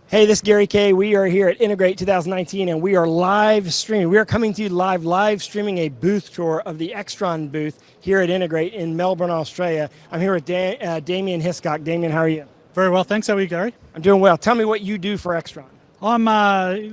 Hey, this is Gary Kay. We are here at Integrate 2019, and we are live streaming. We are coming to you live streaming a booth tour of the Extron booth here at Integrate in Melbourne, Australia. I'm here with Damien Hiscock. Damien, how are you? Very well, thanks. How are you, Gary? I'm doing well. Tell me what you do for Extron. I'm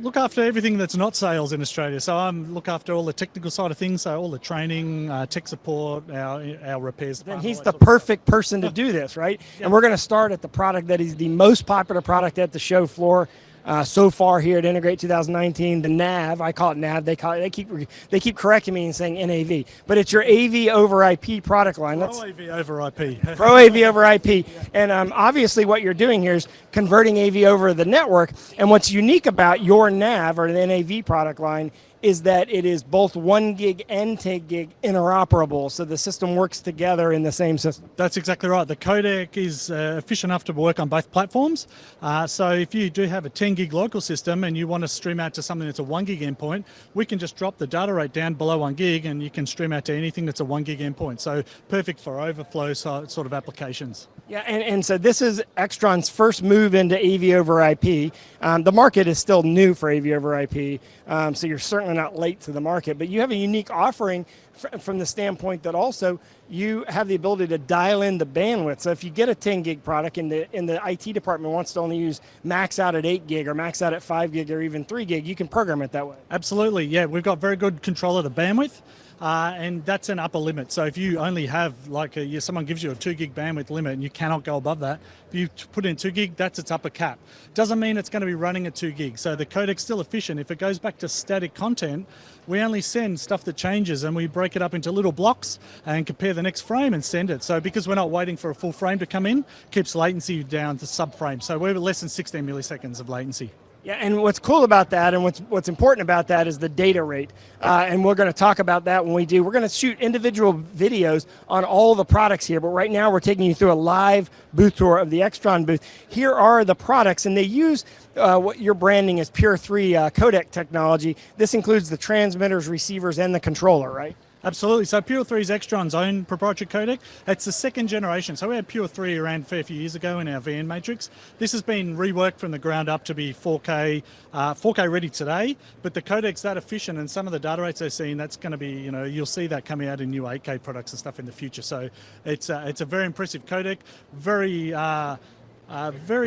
look after everything that's not sales in Australia. So I'm look after all the technical side of things, so all the training, tech support, our repairs. Then he's the perfect person to do this, right? And we're going to start at the product that is the most popular product at the show floor so far here at Integrate 2019, the NAV. I call it NAV. They keep correcting me and saying NAV, but it's your AV over IP product line. Pro AV over IP. Pro AV over IP, and obviously what you're doing here is converting AV over the network. And what's unique about your NAV or the NAV product line is that it is both 1 gig and 10 gig interoperable, so the system works together in the same system. That's exactly right. The codec is efficient enough to work on both platforms. So if you do have a 10 gig local system and you want to stream out to something that's a 1 gig endpoint, we can just drop the data rate down below 1 gig and you can stream out to anything that's a 1 gig endpoint. So perfect for overflow sort of applications. Yeah, and so this is Extron's first move into AV over IP. The market is still new for AV over IP, so you're certainly not late to the market, but you have a unique offering from the standpoint that also you have the ability to dial in the bandwidth. So if you get a 10 gig product and the IT department wants to only use max out at 8 gig or max out at 5 gig or even 3 gig, you can program it that way. Absolutely, yeah. We've got very good control of the bandwidth. And that's an upper limit. So if you only have someone gives you a 2 gig bandwidth limit and you cannot go above that, if you put in 2 gig, that's its upper cap. Doesn't mean it's going to be running at 2 gig. So the codec's still efficient. If it goes back to static content, we only send stuff that changes and we break it up into little blocks and compare the next frame and send it. So because we're not waiting for a full frame to come in, keeps latency down to sub-frame. So we're less than 16 milliseconds of latency. Yeah, and what's cool about that and what's important about that is the data rate. And we're going to talk about that when we do. We're going to shoot individual videos on all the products here, but right now we're taking you through a live booth tour of the Extron booth. Here are the products, and they use what your branding is Pure 3 codec technology. This includes the transmitters, receivers, and the controller, right? Absolutely. So Pure 3 is Extron's own proprietary codec. It's the second generation. So we had Pure 3 around a fair few years ago in our VN matrix. This has been reworked from the ground up to be 4K ready today. But the codec's that efficient, and some of the data rates they're seeing, that's going to be, you'll see that coming out in new 8K products and stuff in the future. So it's a very impressive codec, very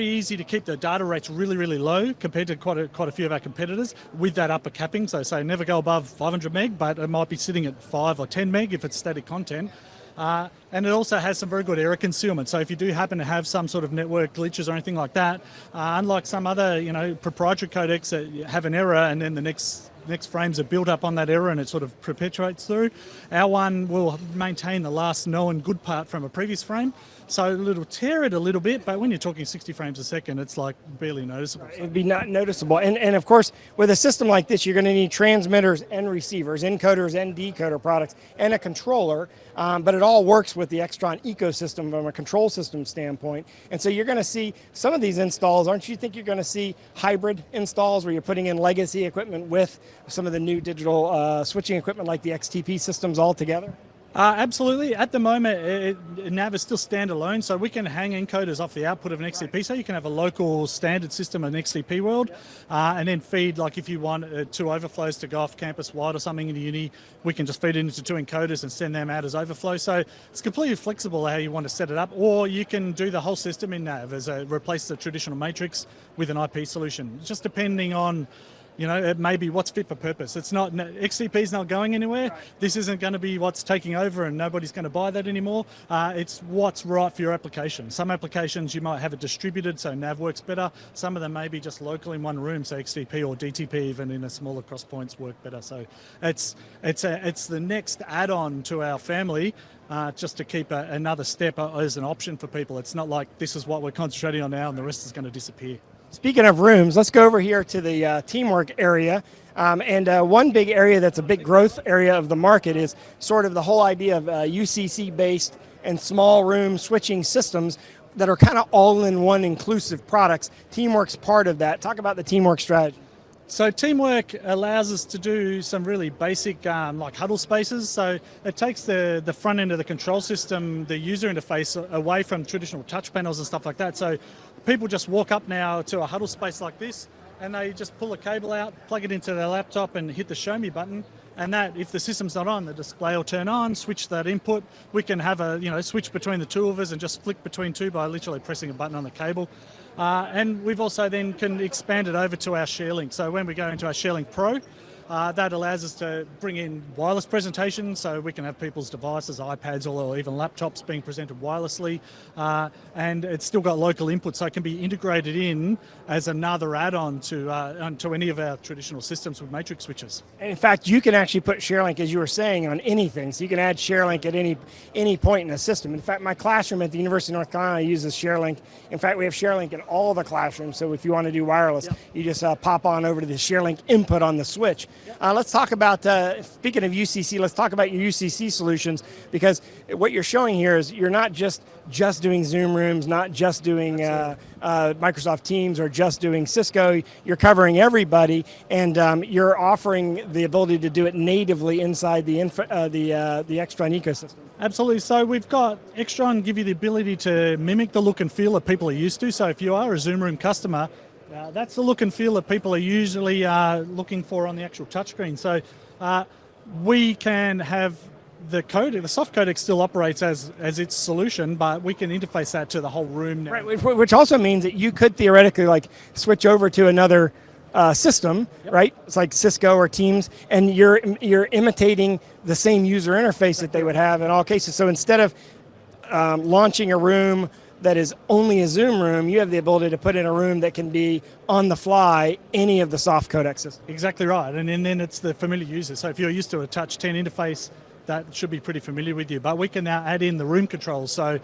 easy to keep the data rates really, really low compared to quite a few of our competitors with that upper capping. So say never go above 500 meg, but it might be sitting at 5 or 10 meg if it's static content. And it also has some very good error concealment. So if you do happen to have some sort of network glitches or anything like that, unlike some other proprietary codecs that have an error and then the next frames are built up on that error and it sort of perpetuates through, our one will maintain the last known good part from a previous frame. So it'll tear it a little bit, but when you're talking 60 frames a second, it's like barely noticeable. It'd be not noticeable. And of course, with a system like this, you're going to need transmitters and receivers, encoders and decoder products, and a controller. But it all works with the Extron ecosystem from a control system standpoint. And so you're going to see some of these installs. Aren't you think you're going to see hybrid installs where you're putting in legacy equipment with some of the new digital switching equipment like the XTP systems all together? Absolutely. At the moment, NAV is still standalone, so we can hang encoders off the output of an XTP, so you can have a local standard system in XTP world, and then feed, like if you want 2 overflows to go off campus wide or something in the uni, we can just feed it into 2 encoders and send them out as overflow. So it's completely flexible how you want to set it up, or you can do the whole system in NAV replace the traditional matrix with an IP solution, just depending on it may be what's fit for purpose. It's not, XTP's not going anywhere. Right. This isn't going to be what's taking over and nobody's going to buy that anymore. It's what's right for your application. Some applications you might have it distributed, so NAV works better. Some of them may be just local in one room, so XTP or DTP even in a smaller cross points work better. So it's the next add-on to our family, just to keep another step as an option for people. It's not like this is what we're concentrating on now and the rest is going to disappear. Speaking of rooms, let's go over here to the teamwork area. And one big area that's a big growth area of the market is sort of the whole idea of UCC-based and small room switching systems that are kind of all-in-one inclusive products. Teamwork's part of that. Talk about the teamwork strategy. So teamwork allows us to do some really basic like huddle spaces. So it takes the front end of the control system, the user interface, away from traditional touch panels and stuff like that. So people just walk up now to a huddle space like this, and they just pull a cable out, plug it into their laptop, and hit the show me button. And that, if the system's not on, the display will turn on, switch that input. We can have a switch between the two of us and just flick between two by literally pressing a button on the cable. And we've also then can expand it over to our ShareLink. So when we go into our ShareLink Pro, that allows us to bring in wireless presentations, so we can have people's devices, iPads, or even laptops being presented wirelessly. And it's still got local input, so it can be integrated in as another add-on to any of our traditional systems with matrix switches. And in fact, you can actually put ShareLink, as you were saying, on anything. So you can add ShareLink at any point in a system. In fact, my classroom at the University of North Carolina uses ShareLink. In fact, we have ShareLink in all the classrooms. So if you want to do wireless, you just pop on over to the ShareLink input on the switch. Let's talk about, speaking of UCC, let's talk about your UCC solutions, because what you're showing here is you're not just doing Zoom rooms, not just doing Microsoft Teams or just doing Cisco. You're covering everybody, and you're offering the ability to do it natively inside the Extron ecosystem. Absolutely. So we've got Extron give you the ability to mimic the look and feel that people are used to. So if you are a Zoom room customer, that's the look and feel that people are usually looking for on the actual touchscreen. So we can have the soft codec still operates as its solution, but we can interface that to the whole room now. Right, which also means that you could theoretically switch over to another system, right? It's like Cisco or Teams, and you're imitating the same user interface that they would have in all cases. So instead of launching a room that is only a Zoom room, you have the ability to put in a room that can be on the fly any of the soft codec systems. Exactly right, and then it's the familiar user. So if you're used to a Touch 10 interface, that should be pretty familiar with you. But we can now add in the room controls. So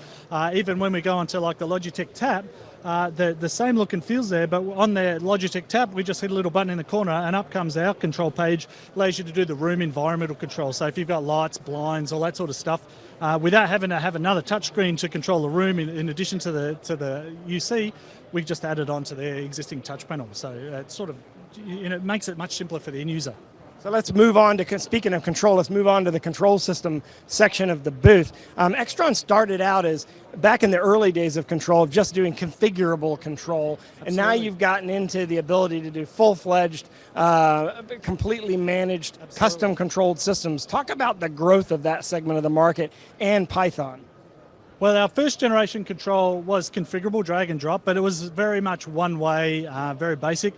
even when we go onto like the Logitech tab, the same look and feels there, but on the Logitech tab, we just hit a little button in the corner and up comes our control page, allows you to do the room environmental control. So if you've got lights, blinds, all that sort of stuff, without having to have another touchscreen to control the room in addition to the UC, we just added on to their existing touch panel. So it sort of, it makes it much simpler for the end user. So let's move on to, speaking of control, let's move on to the control system section of the booth. Extron started out as, back in the early days of control, of just doing configurable control. Absolutely. And now you've gotten into the ability to do full-fledged, completely managed, Absolutely. Custom controlled systems. Talk about the growth of that segment of the market and Python. Well, our first generation control was configurable, drag and drop, but it was very much one way, very basic.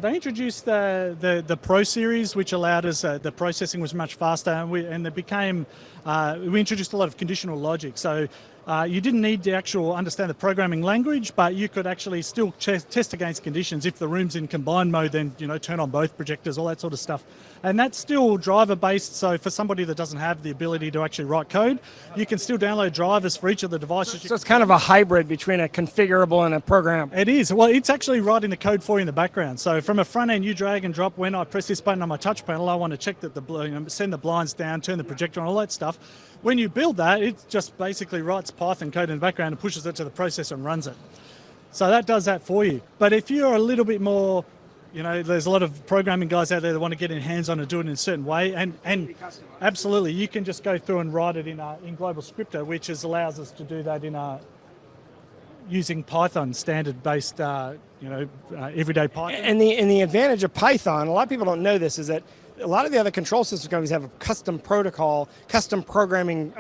They introduced the Pro series, which allowed us, the processing was much faster, and we introduced a lot of conditional logic. So you didn't need to understand the programming language, but you could actually still test against conditions. If the room's in combined mode, then turn on both projectors, all that sort of stuff. And that's still driver-based, so for somebody that doesn't have the ability to actually write code, you can still download drivers for each of the devices. So it's kind of a hybrid between a configurable and a program. It is. Well, it's actually writing the code for you in the background. So from a front end, you drag and drop. When I press this button on my touch panel, I want to check that send the blinds down, turn the projector on, all that stuff. When you build that, it just basically writes Python code in the background and pushes it to the processor and runs it. So that does that for you. But if you're a little bit more, there's a lot of programming guys out there that want to get in hands-on and do it in a certain way, and absolutely, you can just go through and write it in Global Scripter, which allows us to do that using Python, standard-based, everyday Python. And the advantage of Python, a lot of people don't know this, is that a lot of the other control system companies have a custom protocol, custom programming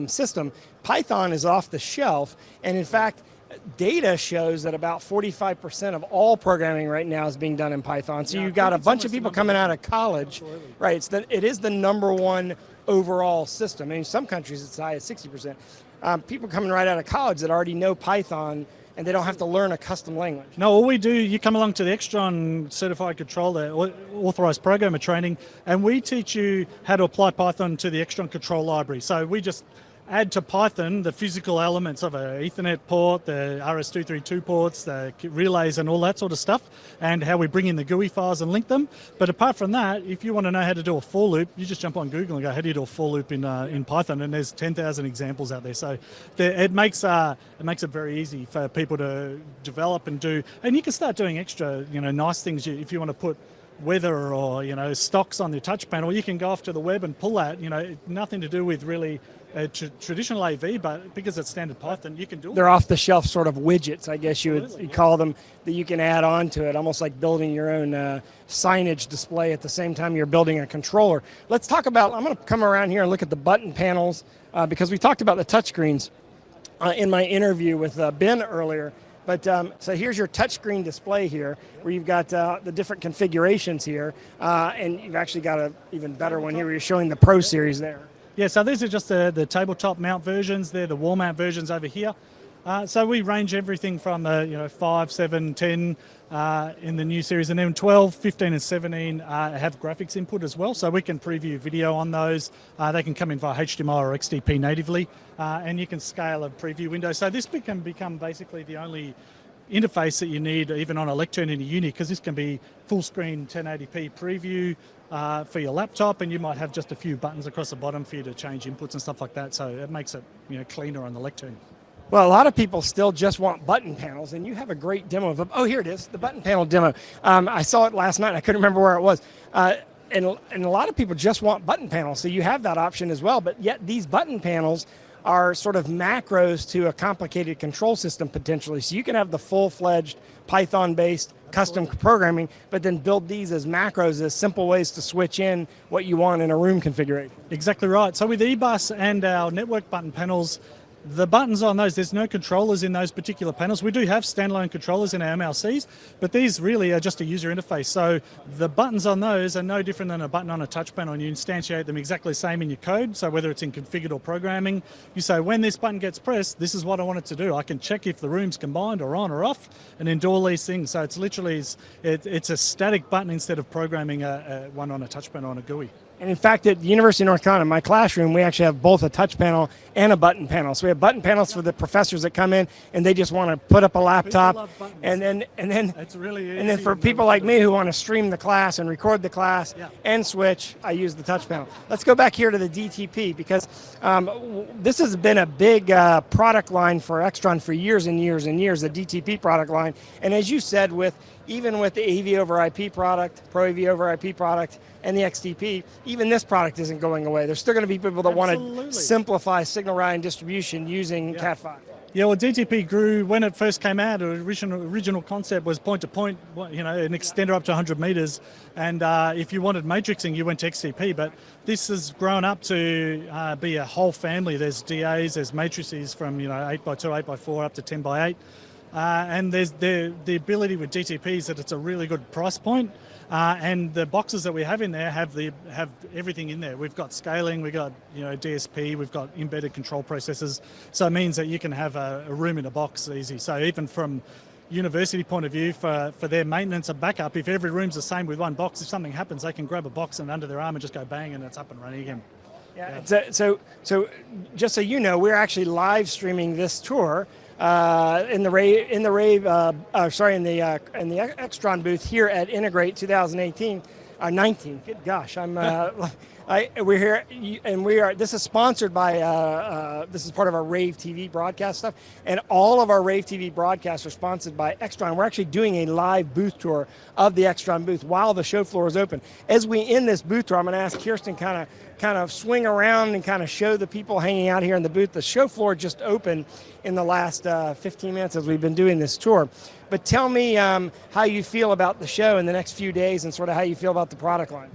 system. Python is off the shelf, and in fact, data shows that about 45% of all programming right now is being done in Python. So you've got a bunch of people coming out of college, Absolutely. Right? It is the number one overall system. In some countries, it's as high as 60%. People coming right out of college that already know Python, and they don't have to learn a custom language. No, all we do, you come along to the Extron Certified Controller, Authorized Programmer training, and we teach you how to apply Python to the Extron control library. So we just add to Python the physical elements of an Ethernet port, the RS-232 ports, the relays and all that sort of stuff, and how we bring in the GUI files and link them. But apart from that, if you want to know how to do a for loop, you just jump on Google and go, how do you do a for loop in Python? And there's 10,000 examples out there. So it makes it very easy for people to develop and do. And you can start doing extra, nice things if you want to put weather or stocks on the touch panel, you can go off to the web and pull that. Nothing to do with really traditional AV, but because it's standard Python, you can do it. They're off-the-shelf sort of widgets, I guess you would call them, that you can add on to it, almost like building your own signage display at the same time you're building a controller. Let's talk about, I'm going to come around here and look at the button panels, because we talked about the touchscreens in my interview with Ben earlier. But so here's your touchscreen display here, where you've got the different configurations here, and you've actually got an even better one here where you're showing the Pro Series there. Yeah, so these are just the tabletop mount versions. They're the wall mount versions over here. So we range everything from 5, 7, 10 in the new series, and then 12, 15 and 17 have graphics input as well, so we can preview video on those. They can come in via HDMI or XDP natively, and you can scale a preview window. So this can become basically the only interface that you need even on a lectern in a uni, because this can be full screen 1080p preview for your laptop, and you might have just a few buttons across the bottom for you to change inputs and stuff like that, so it makes it cleaner on the lectern. Well, a lot of people still just want button panels, and you have a great demo of, oh, here it is, the button panel demo. I saw it last night, I couldn't remember where it was. And a lot of people just want button panels, so you have that option as well, but yet these button panels are sort of macros to a complicated control system potentially. So you can have the full-fledged Python-based custom programming, but then build these as macros, as simple ways to switch in what you want in a room configuration. Exactly right. So with eBus and our network button panels, the buttons on those, there's no controllers in those particular panels. We do have standalone controllers in our MLCs, but these really are just a user interface. So the buttons on those are no different than a button on a touch panel, and you instantiate them exactly the same in your code. So whether it's in configured or programming, you say, when this button gets pressed, this is what I want it to do. I can check if the room's combined or on or off, and then do all these things. So it's literally, it's a static button instead of programming one on a touch panel on a GUI. And in fact, at the University of North Carolina, my classroom, we actually have both a touch panel and a button panel. So we have button panels for the professors that come in and they just want to put up a laptop, and then it's really easy. And then for people like me who want to stream the class and record the class and switch, I use the touch panel. Let's go back here to the DTP, because this has been a big product line for Extron for years and years and years, the DTP product line. And as you said, even with the AV over IP product, Pro AV over IP product, and the XDP, even this product isn't going away. There's still going to be people that want to simplify signal routing distribution using Cat5. Yeah, well, DTP grew when it first came out. The original concept was point-to-point, an extender up to 100 meters. And if you wanted matrixing, you went to XDP. But this has grown up to be a whole family. There's DAs, there's matrices from 8x2, 8x4 up to 10x8. And there's the ability with DTP is that it's a really good price point, and the boxes that we have in there have everything in there. We've got scaling, we've got DSP, we've got embedded control processors, so it means that you can have a room in a box easy. So even from university point of view, for their maintenance and backup, if every room's the same with one box, if something happens, they can grab a box and under their arm and just go bang, and it's up and running again. Yeah. So just so you know, we're actually live streaming this tour in the Extron booth here at Integrate 2018, 19. Good gosh, we're here, and this is sponsored by, this is part of our rAVe TV broadcast stuff, and all of our rAVe TV broadcasts are sponsored by Extron. We're actually doing a live booth tour of the Extron booth while the show floor is open. As we end this booth tour, I'm going to ask Kirsten kind of swing around and kind of show the people hanging out here in the booth. The show floor just opened in the last 15 minutes as we've been doing this tour. But tell me how you feel about the show in the next few days, and sort of how you feel about the product line.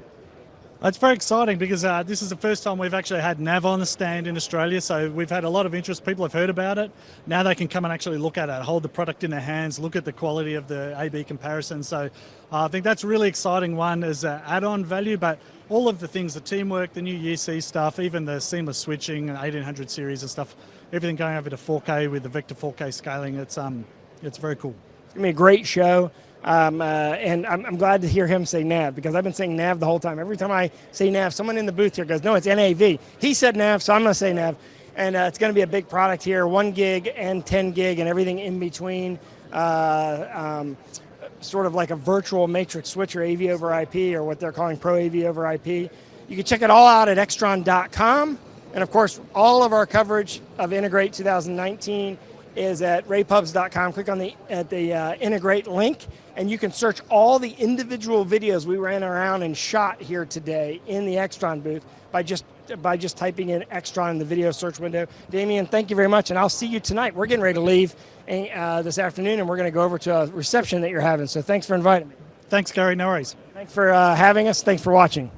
It's very exciting because this is the first time we've actually had NAV on the stand in Australia, so we've had a lot of interest. People have heard about it. Now they can come and actually look at it, hold the product in their hands, look at the quality of the A/B comparison. So I think that's a really exciting one as an add-on value, but all of the things, the teamwork, the new UcC stuff, even the seamless switching, 1800 series and stuff, everything going over to 4K with the Vector 4K scaling, it's very cool. It's going to be a great show. And I'm glad to hear him say NAV, because I've been saying NAV the whole time. Every time I say NAV, someone in the booth here goes, no, it's NAV. He said NAV, so I'm going to say NAV. And it's going to be a big product here, 1 gig and 10 gig and everything in between. Sort of like a virtual matrix switcher, AV over IP, or what they're calling Pro AV over IP. You can check it all out at extron.com. And of course, all of our coverage of Integrate 2019 is at ravepubs.com. Click on the integrate link, and you can search all the individual videos we ran around and shot here today in the Extron booth by just typing in Extron in the video search window. Damien, thank you very much, and I'll see you tonight. We're getting ready to leave this afternoon, and we're going to go over to a reception that you're having. So thanks for inviting me. Thanks, Gary. No worries. Thanks for having us. Thanks for watching.